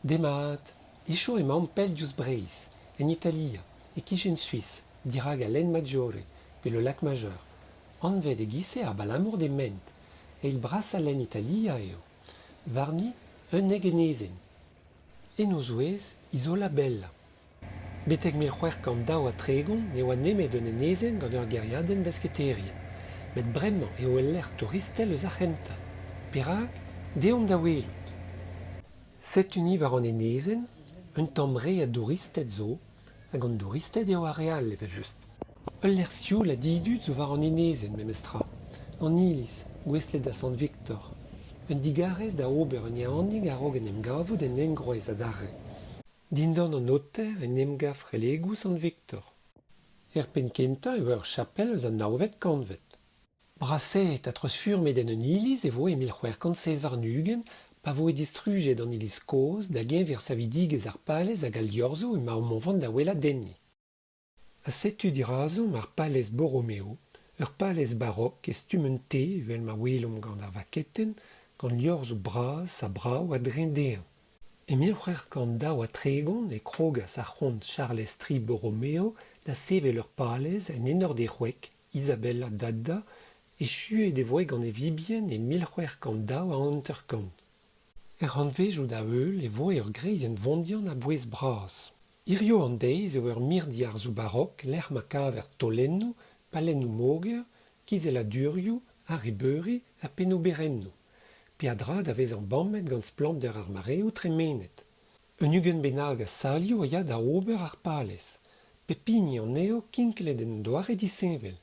Demat, iscio emañ pell diouzh Breizh, en Italia, e kichen Suisse, dirag a l'en Maggiore, pe le lac majeur. Anvet e gise ar balamour de ment, e il bras a l'en Italia eo. Varni, un egenezen. E no zouez, isola bella. Betek mil c'hwerkant daou a tregon ne oa nemet un enezen gant ur geriadenn besketerien. Met bremañ eo el lec'h touristel eus argenta. Perak, deomp da welout. Set uni war an enezen, un tamm re a douristed zo, hag an douristed eo a real evel just. Ul lec'h sioul a didud zo war an enezen memestra. An iliz, gweslet da Sant Victor. Un digarez da ober un eannig a rog en emgavout en engroez a darre. Dindan an oter en emgav relegou Sant Victor. Pen kenta eo ur chapel eus an naovet kanvet. Braset a treuzfurmet en un iliz e vo e 1400 varnugen pa vo e distrujet an iliz koz da gen ver savidigez ar palez hag al liorzo ema o monvant da wela denni. A setu dirazom ar palez Borromeo, ur palez barok e stum un te evel ma welom gant ar vaketten gant liorzo bras a brao a drendean. E 1400 daou a tregon e krogas ar c'hont Charles III Borromeo da sevel ur palez en enor de c'hwek, Isabella Dadda, e chuet e voe gant e vibien e 1400 daou a anterkant. Ranvejoù da eul e vo ur greizien vondian a bouez bras. Irio an deiz eo ur mirdi ar zou barok lec'h ma kaver tolennoù, palennoù moger, kizela durioù, ar ribeuri a pennoù berennoù. Pe a dra da vez an bammet gant splanter ar mareoù tremenet. Un ugen benag a salioù a ya da ober ar palez. Pe pini an eo kinklet en doare disevel.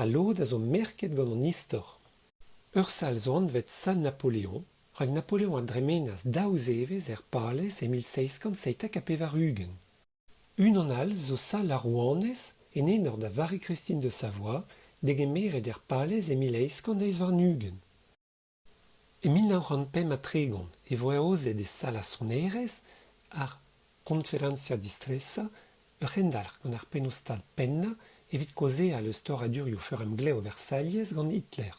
A lod a zo merket gant an istor. Ur sal zo anvet San Napoléon, rag Napoléon a dremenas daou zevez palez e 1607 a pevar ugen. Un an all zo sal a Rouannez en enor da Vari Christine de Savoie degemeret palez e 1100 varnugen. E 1905 a tregon e vo aozet e sal a sonerez ar Conferencia Distressa ur c'hendalc'h gant ar penostad penna evit koze al eustor a durioù furem gleo Versailles gant Hitler.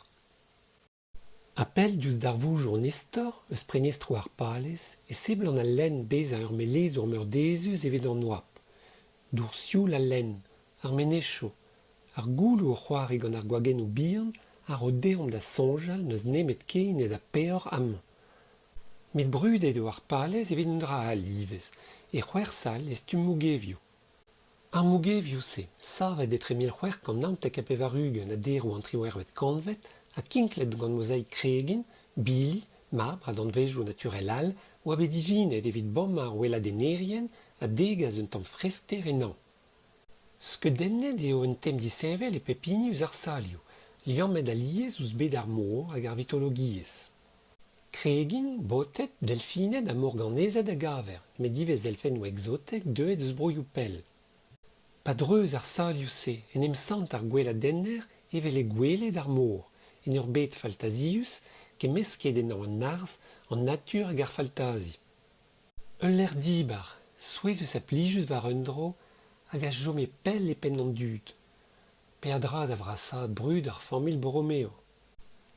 Apel diouzh d'ar voujour Nestor eus prenestrou ar palez e seblant al lenn bez a ur melez ur meurdezus evit an oap. Dour sioul al lenn, ar menecho, ar goulou o c'hoari gant ar gwagennoù bihan ar o deomp da sonjal neus nemet ken e da peor amañ. Met brudet eo ar palez evit un dra a alivez, e c'hwersal e stum mougevioù. Ar mougevioù se, savet etre 1400 a pevar ugen a derou an triouervet kanvet, a kinklet gant mozaik kregin, bili, mabr a danvejoù naturel all, oa bet ijinet evit bom ar wela denerien a degaz un tamm frester ennañ. Skeudennet eo un tem disevel e pepini eus ar salioù, liammet aliez ouzh bet ar mor hag ar vitologiez. Kregin, botet, delfinet a morganezet a gaver, met divez elfen o exotek deuet eus broioù pell. Padreuz ar salioù se, en em sant ar gwella denner evel e gwelet ar mor, en ur bet faltazius, ke mesket ennañ an marz, an natur hag ar faltazi. Un lec'h dibar, souez eus a plijus war un dro, hag a jome pell e penn an dud. Pe a dra da vrasad brud ar familh Borromeo.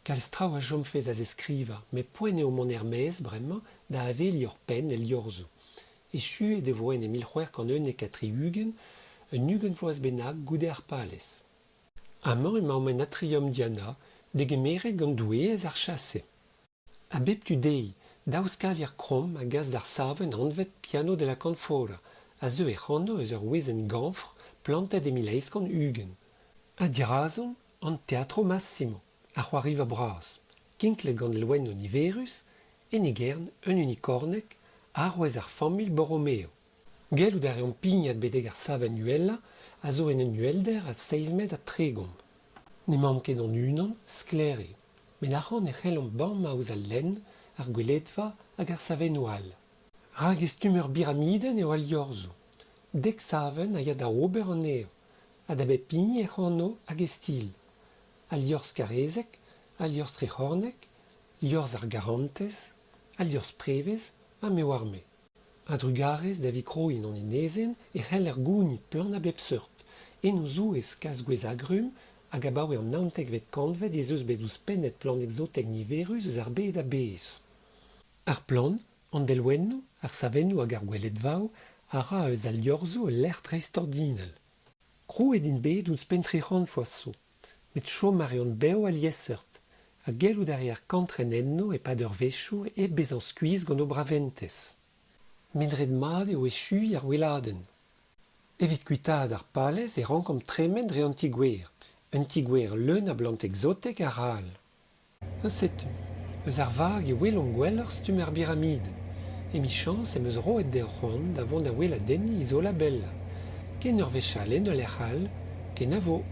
Kal straou a jomfez a zeskriva, me poen eo mont ermez bremañ da aveli ur penn el liorzo. E chuet e voen e 1404 ugen, un ugen vloaz bennak goude ar palez. Amañ emañ men atrium Diana, degemeret gant douez ar chase. A bep tu dei, daouz kavier krom a gaz d'ar saven anvet piano de la canfora, a zeu e c'hanno eus ur wezenn ganfr plantet e 1100 ugen. A dirazon, an Teatro Massimo, a c'hoariva bras, kinklet gant loen o niverus, en egern un unicornek, arwez ar familh Borromeo. Gellout a reomp pignat bedeg ar saven uella, a zo en un uelder a 6 met a tregon. Ne mamm ket an unan, sklere, men ac'han e c'hellomp bam a ouz al lenn, ar gweledva hag ar saven oal. Rag estum ur biramiden eo al liorzo. Dek saven a ya da ober an eo, a da bet pini e c'hanno hag e stil. Al liorz karezek, al liorz trechornek, liorz ar garantez, al liorz prevez, ha me war me. A drugarez da vikroin an enezen e c'hell er gounit plan a bep seurt, en o zouez kas gwez agrum hag a baoe an naontek vet kanvet ez eus bet ouz pennet plan exotek niverus eus ar bet a bez. Ar plan, Andelwenno, ar savenno hag ar gwelet vao, ara eus al liorzo e l'er dreistordinel. Krou ed in bet ouz pentric'han foaz so, met chom marion beo al liesseurt, a gelout ar kantren enno e pad ur vechou e bezañ skuizh gant o braventez. Medred mat eo echuiñ ar weladenn. Evit kuitad ar palez e rankom tremen dre an tigouer. Un tigouer leun a blant exotek ar all. Setu, eus ar vag e welon gwelloc'h stum ar biramide. Emichans em eus roet der c'hoant da vont da weladenniñ izo la bella. Ken ur vechalen ul er all, ken a vo.